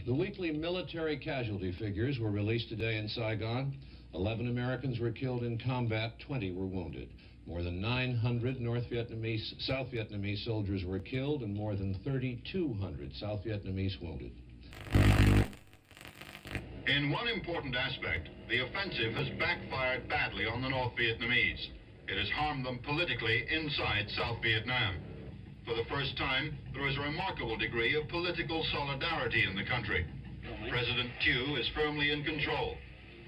The weekly military casualty figures were released today in Saigon. 11 Americans were killed in combat, 20 were wounded. More than 900 South Vietnamese soldiers were killed and more than 3,200 South Vietnamese wounded. In one important aspect, the offensive has backfired badly on the North Vietnamese. It has harmed them politically inside South Vietnam. For the first time, there is a remarkable degree of political solidarity in the country. President Thieu is firmly in control.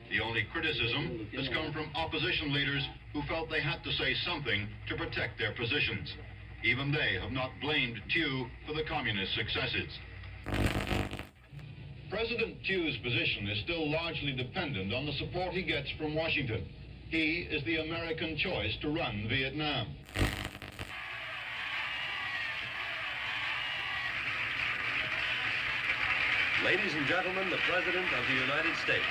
The only criticism has come from opposition leaders who felt they had to say something to protect their positions. Even they have not blamed Thieu for the communist successes. President Thieu's position is still largely dependent on the support he gets from Washington. He is the American choice to run Vietnam. Ladies and gentlemen, the President of the United States.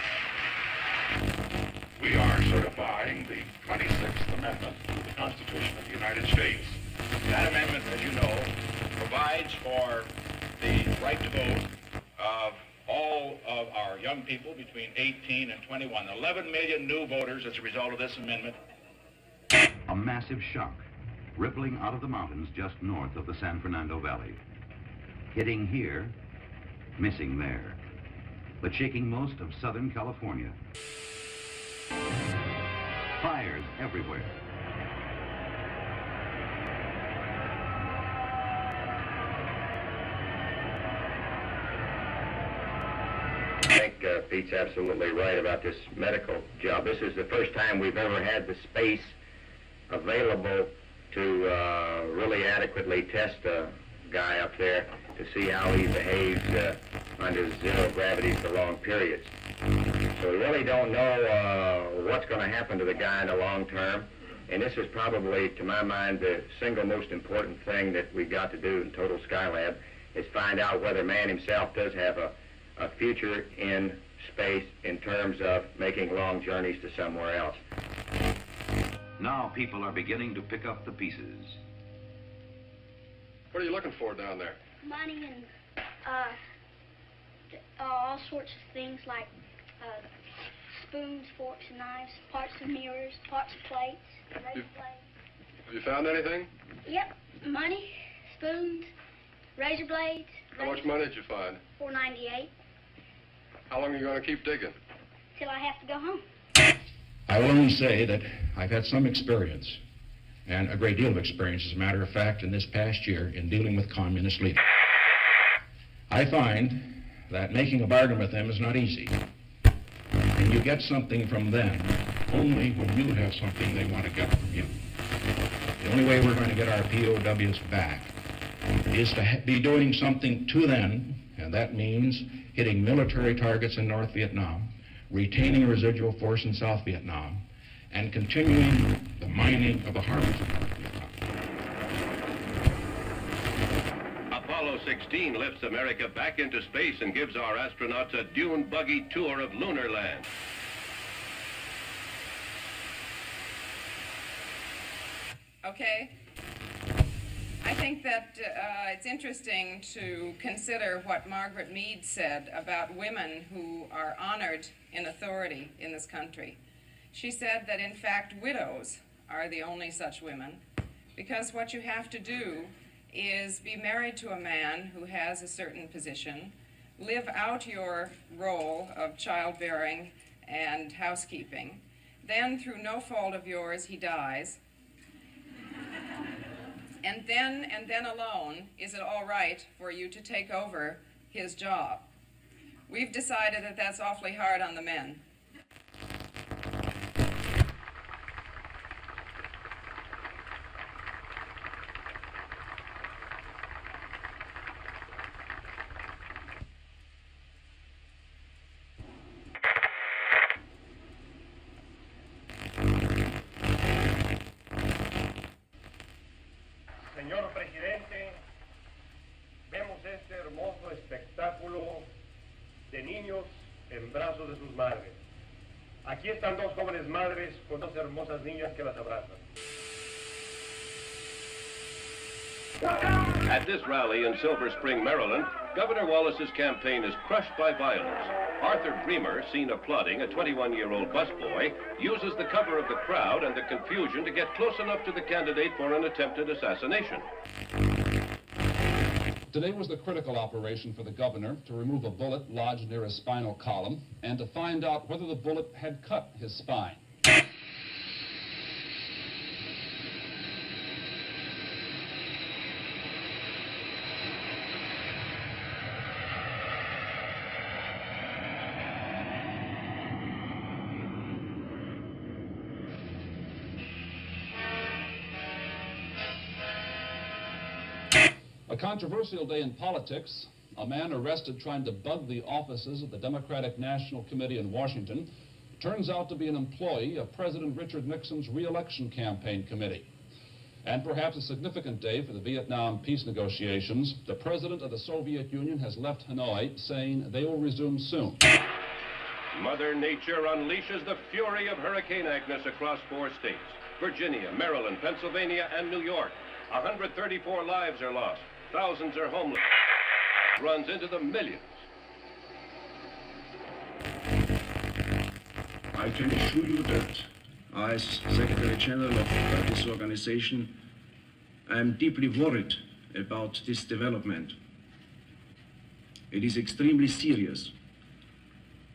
We are certifying the 26th Amendment to the Constitution of the United States. That amendment, as you know, provides for the right to vote of all of our young people between 18 and 21. 11 million new voters as a result of this amendment. A massive shock rippling out of the mountains just north of the San Fernando Valley. Hitting here, missing there, but shaking most of Southern California. Fires everywhere. I think Pete's absolutely right about this medical job. This is the first time we've ever had the space available to really adequately test a guy up there to see how he behaves under zero gravity for long periods. So we really don't know what's going to happen to the guy in the long term. And this is probably, to my mind, the single most important thing that we've got to do in Total Skylab is find out whether man himself does have a future in space in terms of making long journeys to somewhere else. Now people are beginning to pick up the pieces. What are you looking for down there? Money and all sorts of things like spoons, forks, and knives, parts of mirrors, parts of plates, razor blades. Have you found anything? Yep, money, spoons, razor blades. How much money did you find? $4.98. How long are you going to keep digging? Till I have to go home. I will only say that I've had some experience, and a great deal of experience, as a matter of fact, in this past year in dealing with communist leaders. I find that making a bargain with them is not easy. And you get something from them only when you have something they want to get from you. The only way we're going to get our POWs back is to be doing something to them, and that means hitting military targets in North Vietnam, retaining a residual force in South Vietnam, and continuing the mining of the harbors of North Vietnam. Apollo 16 lifts America back into space and gives our astronauts a dune buggy tour of lunar land. Okay. I think that it's interesting to consider what Margaret Mead said about women who are honored in authority in this country. She said that, in fact, widows are the only such women, because what you have to do is be married to a man who has a certain position, live out your role of childbearing and housekeeping, then, through no fault of yours, he dies, and then alone, is it all right for you to take over his job? We've decided that that's awfully hard on the men. Señor Presidente, vemos este hermoso espectáculo de niños en brazos de sus madres. Aquí están dos jóvenes madres con dos hermosas niñas que las abrazan. At this rally in Silver Spring, Maryland, Governor Wallace's campaign is crushed by violence. Arthur Bremer, seen applauding a 21-year-old busboy, uses the cover of the crowd and the confusion to get close enough to the candidate for an attempted assassination. Today was the critical operation for the governor to remove a bullet lodged near his spinal column and to find out whether the bullet had cut his spine. A controversial day in politics. A man arrested trying to bug the offices of the Democratic National Committee in Washington turns out to be an employee of President Richard Nixon's re-election campaign committee. And perhaps a significant day for the Vietnam peace negotiations, the president of the Soviet Union has left Hanoi saying they will resume soon. Mother Nature unleashes the fury of Hurricane Agnes across 4 states: Virginia, Maryland, Pennsylvania, and New York. 134 lives are lost. Thousands are homeless. Runs into the millions. I can assure you that as Secretary General of this organization, I am deeply worried about this development. It is extremely serious.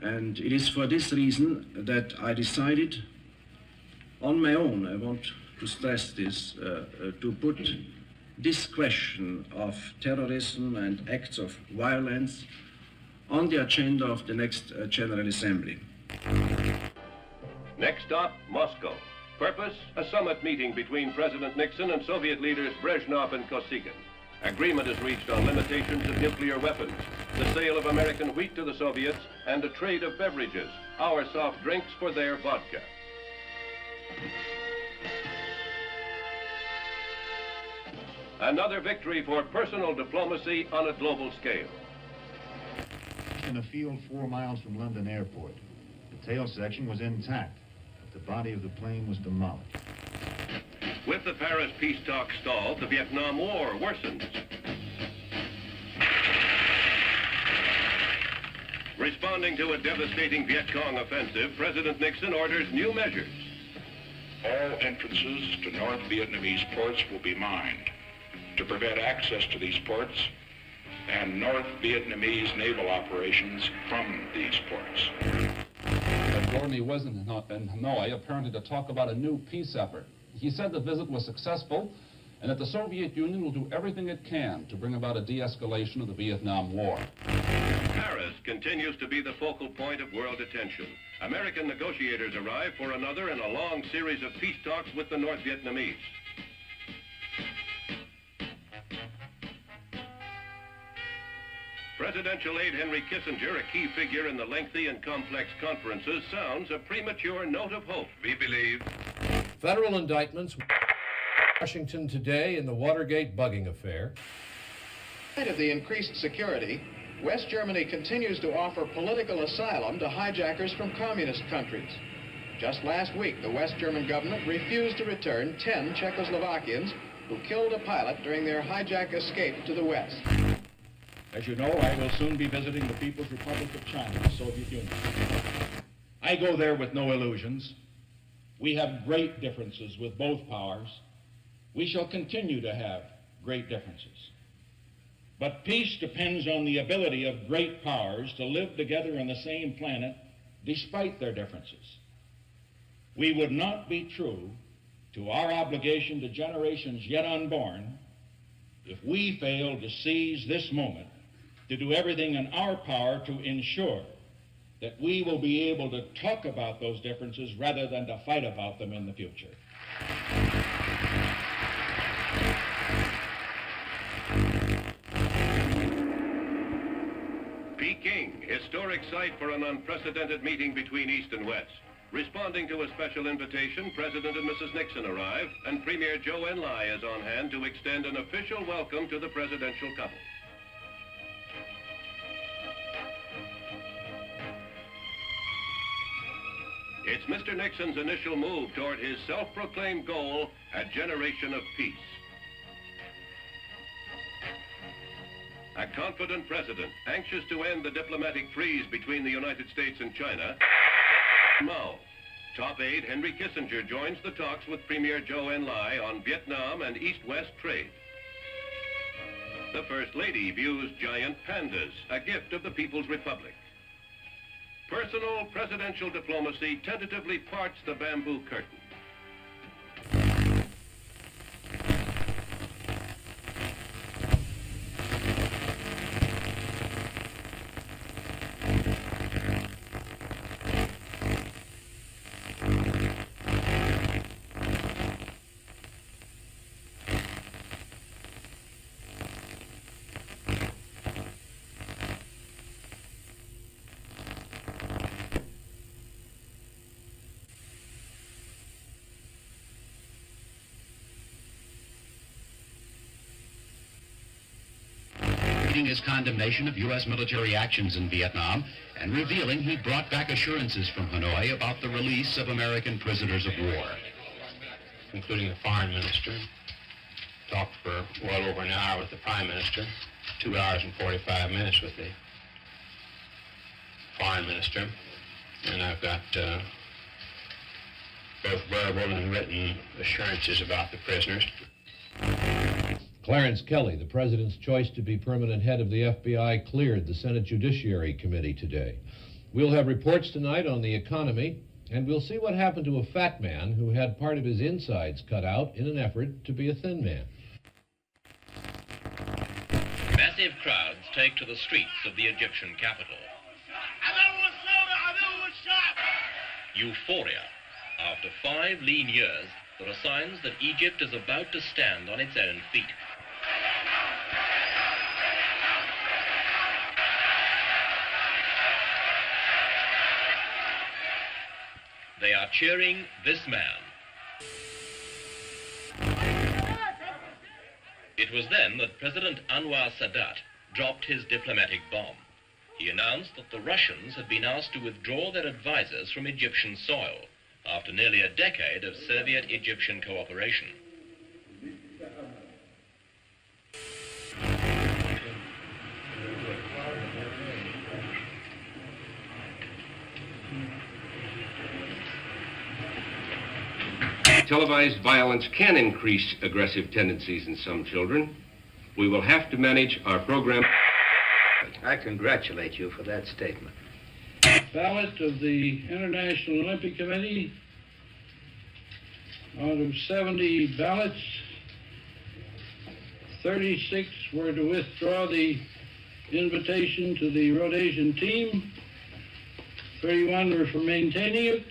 And it is for this reason that I decided on my own, I want to stress this, to put this question of terrorism and acts of violence on the agenda of the next General Assembly. Next stop, Moscow. Purpose, a summit meeting between President Nixon and Soviet leaders Brezhnev and Kosygin. Agreement is reached on limitations of nuclear weapons, the sale of American wheat to the Soviets, and a trade of beverages, our soft drinks for their vodka. Another victory for personal diplomacy on a global scale. In a field 4 miles from London Airport. The tail section was intact, but the body of the plane was demolished. With the Paris peace talks stalled, the Vietnam War worsens. Responding to a devastating Viet Cong offensive, President Nixon orders new measures. All entrances to North Vietnamese ports will be mined to prevent access to these ports and North Vietnamese naval operations from these ports. Gordon was in Hanoi apparently to talk about a new peace effort. He said the visit was successful and that the Soviet Union will do everything it can to bring about a de-escalation of the Vietnam War. Paris continues to be the focal point of world attention. American negotiators arrive for another in a long series of peace talks with the North Vietnamese. Presidential aide Henry Kissinger, a key figure in the lengthy and complex conferences, sounds a premature note of hope. We believe. Federal indictments Washington today in the Watergate bugging affair. In spite of the increased security, West Germany continues to offer political asylum to hijackers from communist countries. Just last week, the West German government refused to return 10 Czechoslovakians who killed a pilot during their hijack escape to the West. As you know, I will soon be visiting the People's Republic of China, the Soviet Union. I go there with no illusions. We have great differences with both powers. We shall continue to have great differences. But peace depends on the ability of great powers to live together on the same planet despite their differences. We would not be true to our obligation to generations yet unborn if we failed to seize this moment to do everything in our power to ensure that we will be able to talk about those differences rather than to fight about them in the future. Peking, historic site for an unprecedented meeting between East and West. Responding to a special invitation, President and Mrs. Nixon arrive, and Premier Zhou Enlai is on hand to extend an official welcome to the presidential couple. It's Mr. Nixon's initial move toward his self-proclaimed goal, a generation of peace. A confident president, anxious to end the diplomatic freeze between the United States and China. Mao. Top aide Henry Kissinger joins the talks with Premier Zhou Enlai on Vietnam and East-West trade. The First Lady views giant pandas, a gift of the People's Republic. Personal presidential diplomacy tentatively parts the bamboo curtain. His condemnation of U.S. military actions in Vietnam and revealing he brought back assurances from Hanoi about the release of American prisoners of war. Including the foreign minister, talked for well over an hour with the prime minister, 2 hours and 45 minutes with the foreign minister, and I've got both verbal and written assurances about the prisoners. Clarence Kelly, the president's choice to be permanent head of the FBI, cleared the Senate Judiciary Committee today. We'll have reports tonight on the economy, and we'll see what happened to a fat man who had part of his insides cut out in an effort to be a thin man. Massive crowds take to the streets of the Egyptian capital. Euphoria. After 5 lean years, there are signs that Egypt is about to stand on its own feet. They are cheering this man. It was then that President Anwar Sadat dropped his diplomatic bomb. He announced that the Russians had been asked to withdraw their advisors from Egyptian soil after nearly a decade of Soviet-Egyptian cooperation. Televised violence can increase aggressive tendencies in some children. We will have to manage our program. I congratulate you for that statement. Ballot of the International Olympic Committee. Out of 70 ballots, 36 were to withdraw the invitation to the Rhodesian team, 31 were for maintaining it,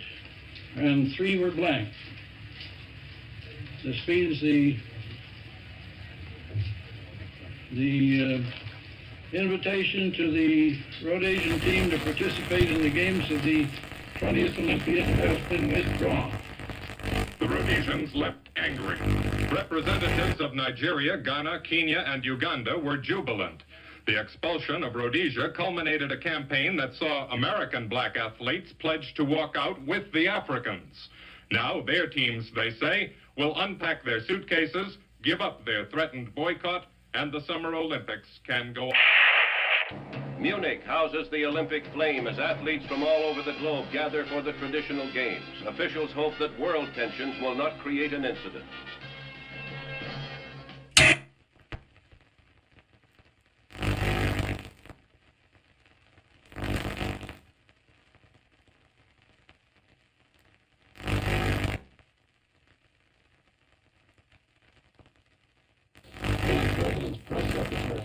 and 3 were blank. This means the invitation to the Rhodesian team to participate in the games of the 20th Olympiad has been withdrawn. The Rhodesians left angry. Representatives of Nigeria, Ghana, Kenya, and Uganda were jubilant. The expulsion of Rhodesia culminated a campaign that saw American black athletes pledge to walk out with the Africans. Now their teams, they say, will unpack their suitcases, give up their threatened boycott, and the Summer Olympics can go on. Munich houses the Olympic flame as athletes from all over the globe gather for the traditional games. Officials hope that world tensions will not create an incident.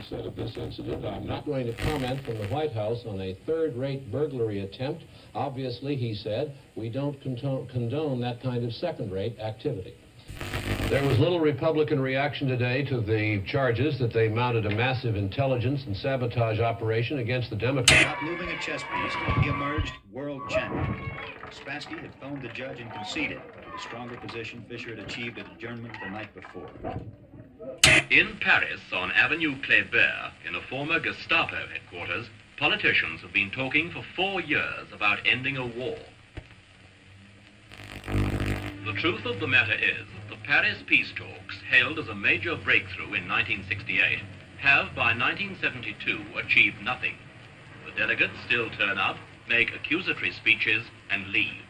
Said of this incident, I'm not going to comment from the White House on a third-rate burglary attempt. Obviously, he said, we don't condone that kind of second-rate activity. There was little Republican reaction today to the charges that they mounted a massive intelligence and sabotage operation against the Democrats. Without moving a chess piece, he emerged world champion. Spassky had phoned the judge and conceded to the stronger position Fischer had achieved at adjournment the night before. In Paris, on Avenue Kléber, in a former Gestapo headquarters, politicians have been talking for 4 years about ending a war. The truth of the matter is that the Paris peace talks, hailed as a major breakthrough in 1968, have by 1972 achieved nothing. The delegates still turn up, make accusatory speeches, and leave.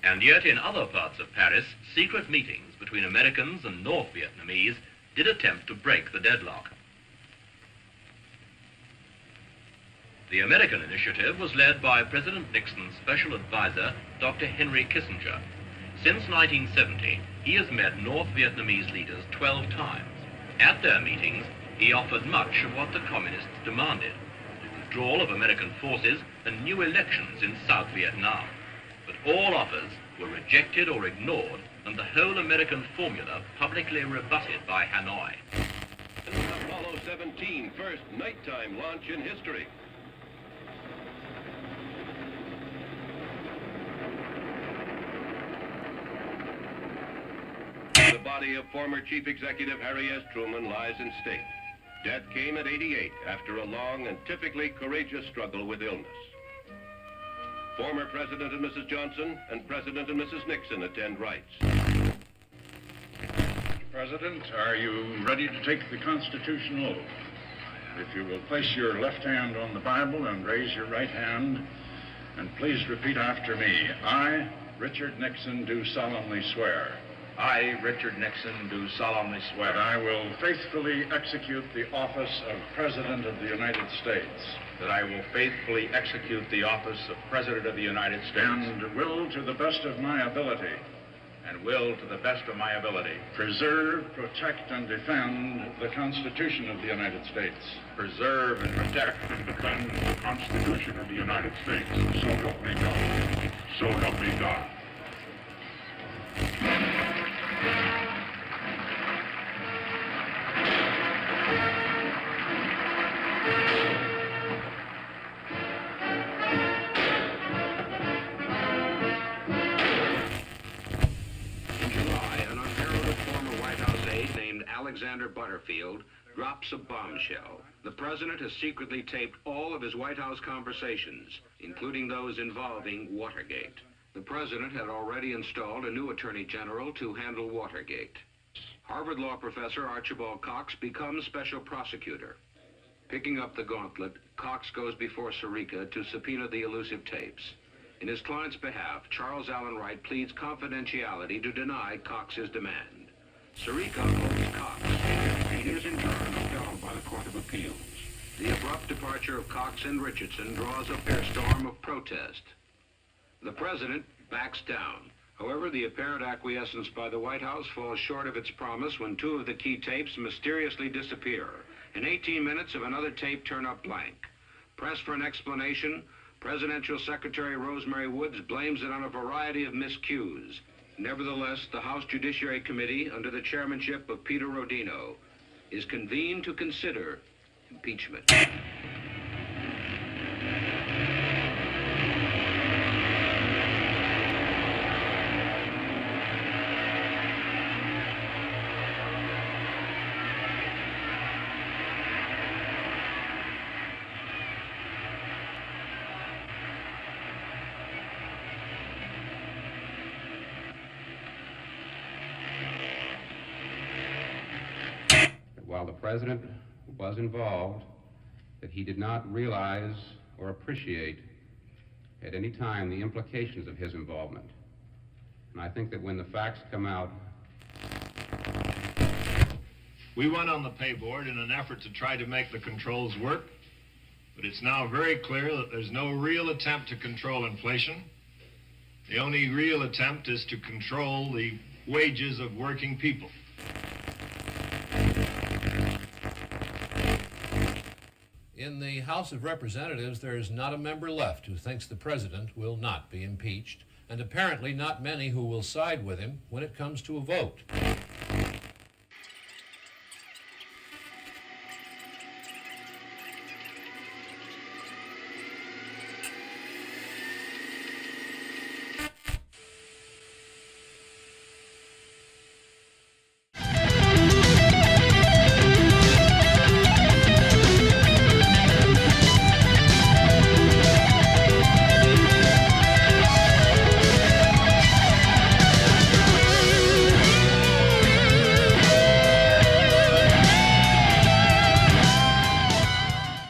And yet in other parts of Paris, secret meetings between Americans and North Vietnamese did attempt to break the deadlock. The American initiative was led by President Nixon's special advisor, Dr. Henry Kissinger. Since 1970, he has met North Vietnamese leaders 12 times. At their meetings, he offered much of what the communists demanded: the withdrawal of American forces and new elections in South Vietnam. But all offers were rejected or ignored, and the whole American formula publicly rebutted by Hanoi. Apollo 17, first nighttime launch in history. The body of former Chief Executive Harry S. Truman lies in state. Death came at 88 after a long and typically courageous struggle with illness. Former President and Mrs. Johnson and President and Mrs. Nixon attend rites. President, are you ready to take the constitutional oath? If you will place your left hand on the Bible and raise your right hand, and please repeat after me. I, Richard Nixon, do solemnly swear. I, Richard Nixon, do solemnly swear. That I will faithfully execute the office of President of the United States. That I will faithfully execute the office of President of the United States. And will, to the best of my ability. And will, to the best of my ability. Preserve, protect, and defend the Constitution of the United States. Preserve and protect and defend the Constitution of the United States. So help me God. So help me God. Alexander Butterfield drops a bombshell. The president has secretly taped all of his White House conversations, including those involving Watergate. The president had already installed a new attorney general to handle Watergate. Harvard law professor Archibald Cox becomes special prosecutor. Picking up the gauntlet, Cox goes before Sirica to subpoena the elusive tapes. In his client's behalf, Charles Allen Wright pleads confidentiality to deny Cox's demand. Sirica holds Cox. He is in turn upheld by the Court of Appeals. The abrupt departure of Cox and Richardson draws a fair storm of protest. The president backs down. However, the apparent acquiescence by the White House falls short of its promise when two of the key tapes mysteriously disappear. In 18 minutes of another tape turn up blank. Pressed for an explanation, Presidential Secretary Rosemary Woods blames it on a variety of miscues. Nevertheless, the House Judiciary Committee, under the chairmanship of Peter Rodino, is convened to consider impeachment. While the president was involved, that he did not realize or appreciate at any time the implications of his involvement. And I think that when the facts come out... We went on the pay board in an effort to try to make the controls work, but it's now very clear that there's no real attempt to control inflation. The only real attempt is to control the wages of working people. In the House of Representatives, there is not a member left who thinks the president will not be impeached, and apparently not many who will side with him when it comes to a vote.